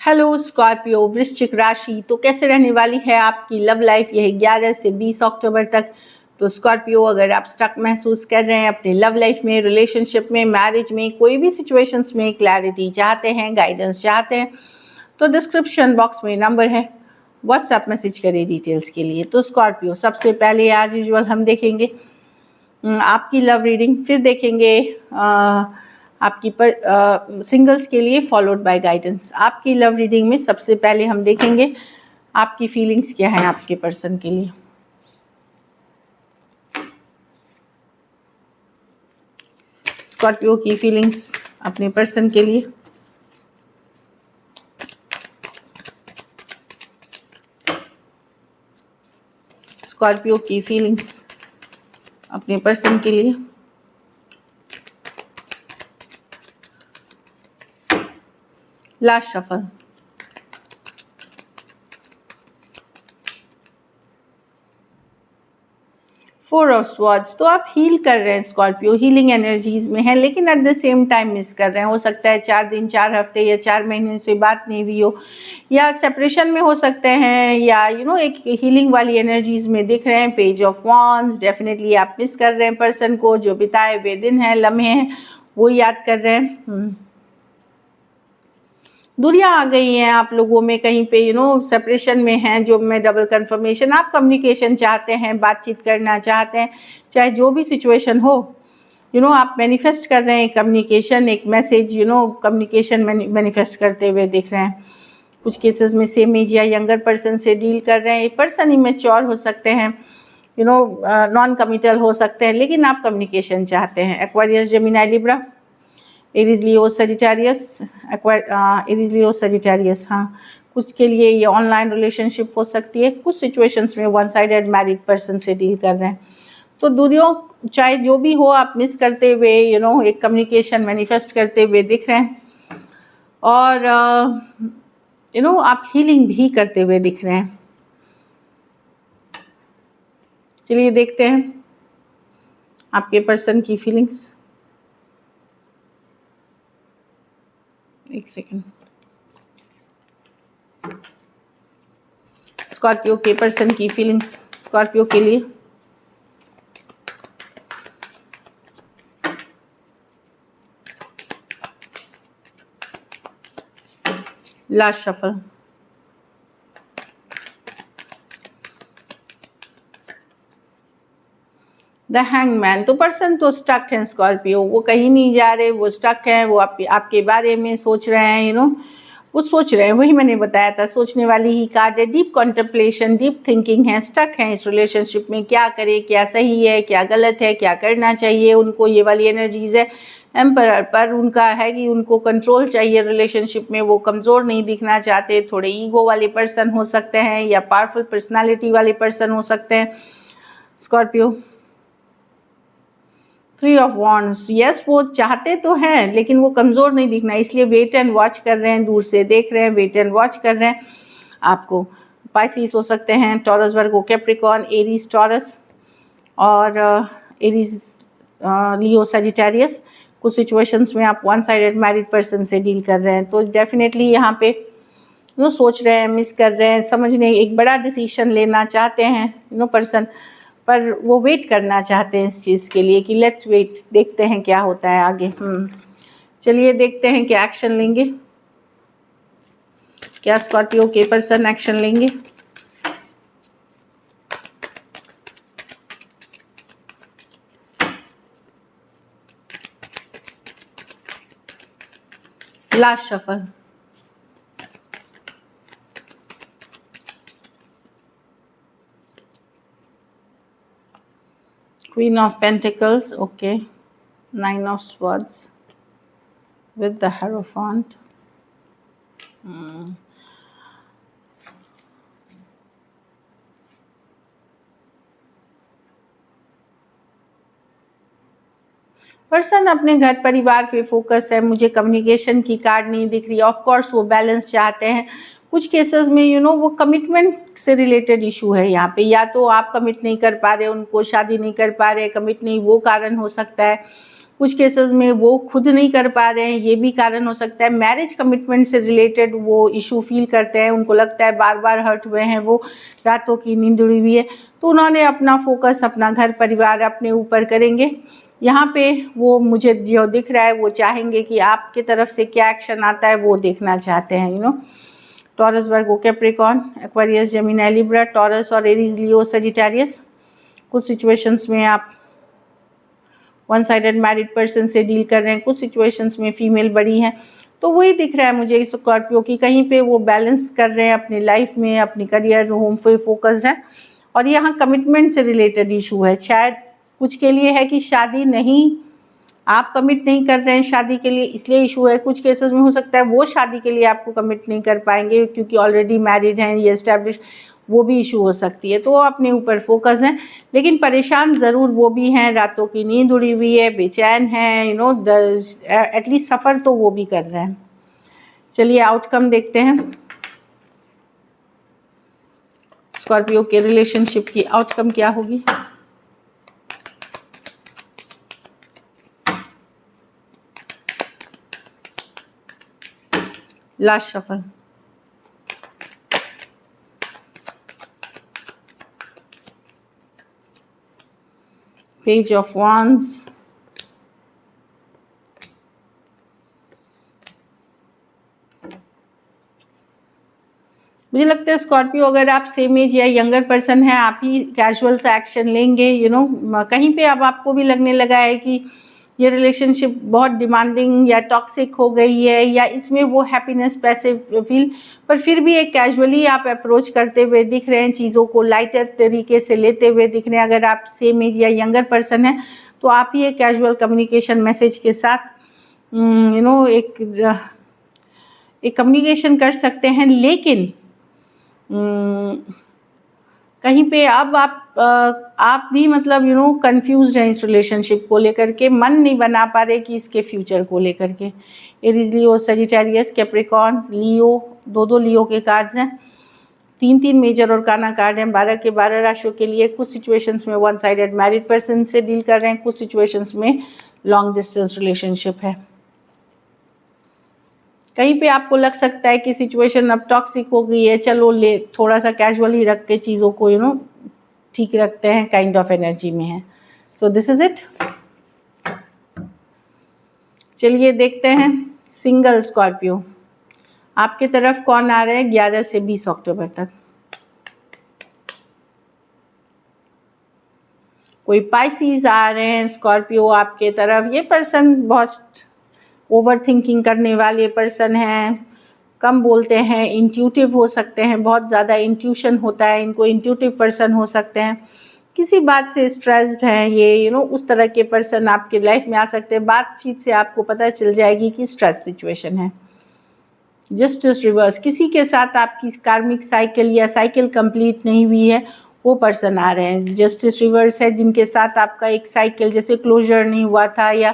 Hello Scorpio वृश्चिक राशि, तो कैसे रहने वाली है आपकी लव लाइफ यह 11 से 20 अक्टूबर तक। तो स्कॉर्पियो, अगर आप स्टक महसूस कर रहे हैं अपने लव लाइफ में, रिलेशनशिप में, मैरिज में, कोई भी सिचुएशंस में क्लैरिटी चाहते हैं, गाइडेंस चाहते हैं, तो डिस्क्रिप्शन बॉक्स में नंबर है, व्हाट्सएप मैसेज करें डिटेल्स के लिए। तो स्कॉर्पियो, सबसे पहले एज यूजुअल हम देखेंगे आपकी लव रीडिंग, फिर देखेंगे आपकी सिंगल्स के लिए फॉलोड बाय गाइडेंस। आपकी लव रीडिंग में सबसे पहले हम देखेंगे आपकी फीलिंग्स क्या है आपके पर्सन के लिए। स्कॉर्पियो की फीलिंग्स अपने पर्सन के लिए। स्कॉर्पियो की फीलिंग्स अपने पर्सन के लिए। Last shuffle. Four of swords. तो आप हील कर रहे हैं स्कॉर्पियो, हीलिंग एनर्जीज में है, लेकिन at the same time miss कर रहे हैं। हो सकता है 4 दिन, 4 हफ्ते या 4 महीने से बात नहीं हुई हो, या सेपरेशन में हो सकते हैं, या एक हीलिंग वाली एनर्जीज में दिख रहे हैं। पेज ऑफ वॉन्ड्स, डेफिनेटली आप मिस कर रहे हैं पर्सन को। जो बिताए हुए दिन हैं, लम्हे हैं, वो याद कर रहे हैं। दूरियां आ गई हैं आप लोगों में, कहीं पे सेपरेशन में हैं। जो मैं डबल कंफर्मेशन, आप कम्युनिकेशन चाहते हैं, बातचीत करना चाहते हैं, चाहे जो भी सिचुएशन हो, आप मैनिफेस्ट कर रहे हैं कम्युनिकेशन, एक मैसेज, कम्युनिकेशन मैनिफेस्ट करते हुए दिख रहे हैं। कुछ केसेस में सेम एज या यंगर पर्सन से डील कर रहे हैं। पर्सन इमेच्योर हो सकते हैं, नॉन कमिटल हो सकते हैं, लेकिन आप कम्युनिकेशन चाहते हैं। Aquarius, Gemini, Libra, Aries, Leo, Sagittarius, Aries, Leo, Sagittarius. हाँ, कुछ के लिए ये ऑनलाइन रिलेशनशिप हो सकती है। कुछ सिचुएशंस में वन साइडेड मैरिड पर्सन से डील कर रहे हैं। तो दूरियों चाहे जो भी हो, आप मिस करते हुए एक कम्युनिकेशन मैनिफेस्ट करते हुए दिख रहे हैं, और आप हीलिंग भी करते हुए दिख रहे हैं। चलिए देखते हैं आपके पर्सन की फीलिंग्स। एक सेकंड। स्कॉर्पियो के पर्सन की फीलिंग्स स्कॉर्पियो के लिए। Last shuffle. The hangman. तो पर्सन तो स्टक है स्कॉर्पियो, वो कहीं नहीं जा रहे, वो स्टक है। वो आपके बारे में सोच रहे हैं, वो सोच रहे हैं। वही मैंने बताया था, सोचने वाली ही कार्ड है। डीप कॉन्टेम्पलेशन, डीप थिंकिंग है, स्टक है इस रिलेशनशिप में। क्या करे, क्या सही है, क्या गलत है, क्या करना चाहिए उनको, ये वाली एनर्जीज है। एम्परर पर उनका है कि उनको कंट्रोल चाहिए रिलेशनशिप में, वो कमज़ोर नहीं दिखना चाहते। थोड़े ईगो वाले पर्सन हो सकते हैं, या पावरफुल पर्सनालिटी वाले पर्सन हो सकते हैं स्कॉर्पियो। 3 of wands. यस, वो चाहते तो हैं, लेकिन वो कमज़ोर नहीं दिखना, इसलिए वेट एंड वॉच कर रहे हैं, दूर से देख रहे हैं, वेट एंड वॉच कर रहे हैं आपको। पाइसिस हो सकते हैं, Taurus, Virgo, Capricorn, Aries, taurus, और एरीज, लियो, सजिटेरियस। कुछ सिचुएशंस में आप वन साइडेड मैरिड पर्सन से डील कर रहे हैं, तो डेफिनेटली यहाँ पे वो सोच रहे हैं, मिस कर रहे हैं, समझने, एक बड़ा डिसीजन लेना चाहते हैं पर्सन, पर वो वेट करना चाहते हैं इस चीज़ के लिए कि लेट्स वेट, देखते हैं क्या होता है आगे। चलिए देखते हैं क्या एक्शन लेंगे, क्या स्कॉर्पियो के पर्सन एक्शन लेंगे। Last shuffle. Queen of Pentacles, okay. 9 of Swords with the Hierophant. Person अपने घर परिवार पे फोकस है। मुझे कम्युनिकेशन की कार्ड नहीं दिख रही। ऑफ कोर्स वो बैलेंस चाहते हैं। कुछ केसेस में वो कमिटमेंट से रिलेटेड इशू है यहाँ पे, या तो आप कमिट नहीं कर पा रहे, उनको शादी नहीं कर पा रहे, कमिट नहीं, वो कारण हो सकता है। कुछ केसेस में वो खुद नहीं कर पा रहे हैं, ये भी कारण हो सकता है। मैरिज कमिटमेंट से रिलेटेड वो इशू फील करते हैं, उनको लगता है बार बार हर्ट हुए हैं, वो रातों की नींद उड़ी हुई है, तो उन्होंने अपना फोकस अपना घर परिवार अपने ऊपर करेंगे। यहाँ पे वो मुझे जो दिख रहा है वो चाहेंगे कि आपके तरफ से क्या एक्शन आता है वो देखना चाहते हैं। Taurus, Virgo, Capricorn, Aquarius, Gemini, Libra, Taurus और एरीज, लियो, सजिटेरियस। कुछ सिचुएशंस में आप वन साइडेड मैरिड पर्सन से डील कर रहे हैं, कुछ सिचुएशंस में फीमेल बड़ी हैं। तो वही दिख रहा है मुझे इस स्कॉर्पियो की, कहीं पे वो बैलेंस कर रहे हैं अपनी लाइफ में, अपनी करियर होम पे फोकस्ड है। और यहाँ कमिटमेंट से रिलेटेड इशू है, शायद कुछ के लिए है कि शादी नहीं, आप कमिट नहीं कर रहे हैं शादी के लिए, इसलिए इशू है। कुछ केसेस में हो सकता है वो शादी के लिए आपको कमिट नहीं कर पाएंगे क्योंकि ऑलरेडी मैरिड हैं, ये एस्टैब्लिश, वो भी इशू हो सकती है। तो वो अपने ऊपर फोकस हैं, लेकिन परेशान ज़रूर वो भी हैं, रातों की नींद उड़ी हुई है, बेचैन हैं, एटलीस्ट सफ़र तो वो भी कर रहे हैं। चलिए आउटकम देखते हैं स्कॉर्पियो के रिलेशनशिप की आउटकम क्या होगी। Last shuffle, page of wands, मुझे लगता है स्कॉर्पियो अगर आप सेम एज या यंगर पर्सन हैं, आप ही कैजुअल सा एक्शन लेंगे। कहीं पे अब आपको भी लगने लगा है कि ये रिलेशनशिप बहुत डिमांडिंग या टॉक्सिक हो गई है, या इसमें वो हैप्पीनेस पैसे फील, पर फिर भी एक कैजुअली आप अप्रोच करते हुए दिख रहे हैं, चीज़ों को लाइटर तरीके से लेते हुए दिख रहे हैं। अगर आप सेम एज या यंगर पर्सन हैं तो आप ही एक कैजुअल कम्युनिकेशन मैसेज के साथ एक कम्युनिकेशन कर सकते हैं। लेकिन कहीं पे अब आप भी मतलब कंफ्यूज हैं इस रिलेशनशिप को लेकर के, मन नहीं बना पा रहे कि इसके फ्यूचर को लेकर के। एरीज, लियो, सजिटेरियस, कैप्रिकॉर्न, लियो, दो लियो के कार्ड्स हैं, 3 मेजर और काना कार्ड हैं 12 के 12 राशियों के लिए। कुछ सिचुएशंस में वन साइडेड मैरिड पर्सन से डील कर रहे हैं, कुछ सिचुएशंस में लॉन्ग डिस्टेंस रिलेशनशिप है। कहीं पे आपको लग सकता है कि सिचुएशन अब टॉक्सिक हो गई है, चलो थोड़ा सा कैजुअल ही रख के चीज़ों को ठीक रखते हैं, काइंड ऑफ एनर्जी में है। सो दिस इज इट। चलिए देखते हैं सिंगल स्कॉर्पियो आपके तरफ कौन आ रहे हैं 11 से 20 अक्टूबर तक। कोई पाइसीज आ रहे हैं स्कॉर्पियो आपके तरफ। ये पर्सन बहुत ओवर थिंकिंग करने वाले पर्सन हैं, कम बोलते हैं, इंट्यूटिव हो सकते हैं, बहुत ज़्यादा इंट्यूशन होता है इनको, इंट्यूटिव पर्सन हो सकते हैं, किसी बात से स्ट्रेस्ड हैं ये, उस तरह के पर्सन आपके लाइफ में आ सकते हैं। बातचीत से आपको पता चल जाएगी कि स्ट्रेस सिचुएशन है। जस्टिस रिवर्स, किसी के साथ आपकी कार्मिक साइकिल या साइकिल कंप्लीट नहीं हुई है, वो पर्सन आ रहे हैं। जस्टिस रिवर्स है जिनके साथ आपका एक साइकिल जैसे क्लोजर नहीं हुआ था, या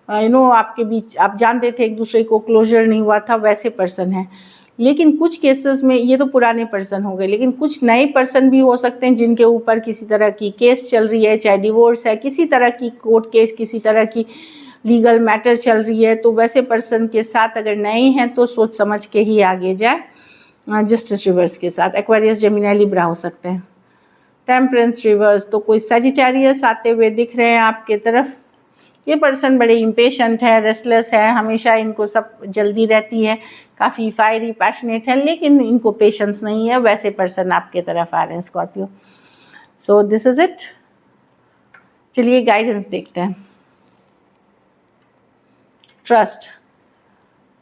आपके बीच आप जानते थे एक दूसरे को, क्लोजर नहीं हुआ था, वैसे पर्सन है। लेकिन कुछ केसेस में ये तो पुराने पर्सन हो गए, लेकिन कुछ नए पर्सन भी हो सकते हैं जिनके ऊपर किसी तरह की केस चल रही है, चाहे डिवोर्स है, किसी तरह की कोर्ट केस, किसी तरह की लीगल मैटर चल रही है। तो वैसे पर्सन के साथ अगर नए हैं तो सोच समझ के ही आगे जाए। जस्टिस रिवर्स के साथ एक्वेरियस, जेमिनी, लिब्रा हो सकते हैं। टेम्परेंस रिवर्स, तो कोई सजिटेरियस आते हुए दिख रहे हैं आपके तरफ। ये पर्सन बड़े इम्पेशेंट है, रेस्टलेस है, हमेशा इनको सब जल्दी रहती है, काफ़ी फायरी पैशनेट है, लेकिन इनको पेशेंस नहीं है। वैसे पर्सन आपके तरफ आ रहे हैं Scorpio. So this is it. चलिए गाइडेंस देखते हैं। ट्रस्ट,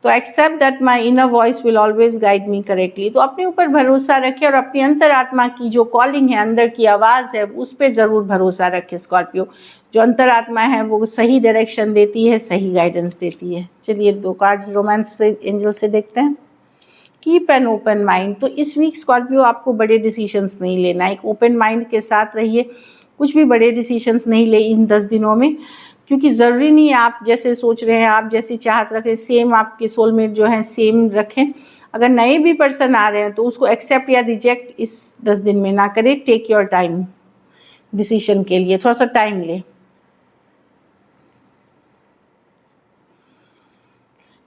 तो accept that my inner voice will always guide me correctly. तो अपने ऊपर भरोसा रखें और अपनी अंतरात्मा की जो कॉलिंग है, अंदर की आवाज़ है, उस पर ज़रूर भरोसा रखें स्कॉर्पियो। जो अंतरात्मा है वो सही डायरेक्शन देती है, सही गाइडेंस देती है। चलिए 2 कार्ड्स रोमांस से, एंजल से देखते हैं। कीप एन ओपन माइंड, तो इस वीक स्कॉर्पियो आपको बड़े डिसीजंस नहीं लेना है, एक ओपन माइंड के साथ रहिए। कुछ भी बड़े डिसीजंस नहीं ले इन 10 दिनों में, क्योंकि ज़रूरी नहीं आप जैसे सोच रहे हैं, आप जैसी चाहत रखें, सेम आपके सोलमेट जो हैं सेम रखें। अगर नए भी पर्सन आ रहे हैं तो उसको एक्सेप्ट या रिजेक्ट इस 10 दिन में ना करें। टेक योर टाइम, डिसीजन के लिए थोड़ा सा टाइम ले।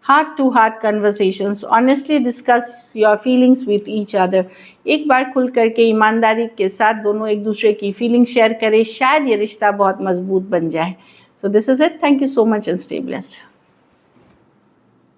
Heart to heart conversations, honestly discuss your feelings with each other. एक बार खुल करके ईमानदारी के साथ दोनों एक दूसरे की फीलिंग शेयर करें, शायद ये रिश्ता बहुत मजबूत बन जाए। So this is it, thank you so much and stay blessed.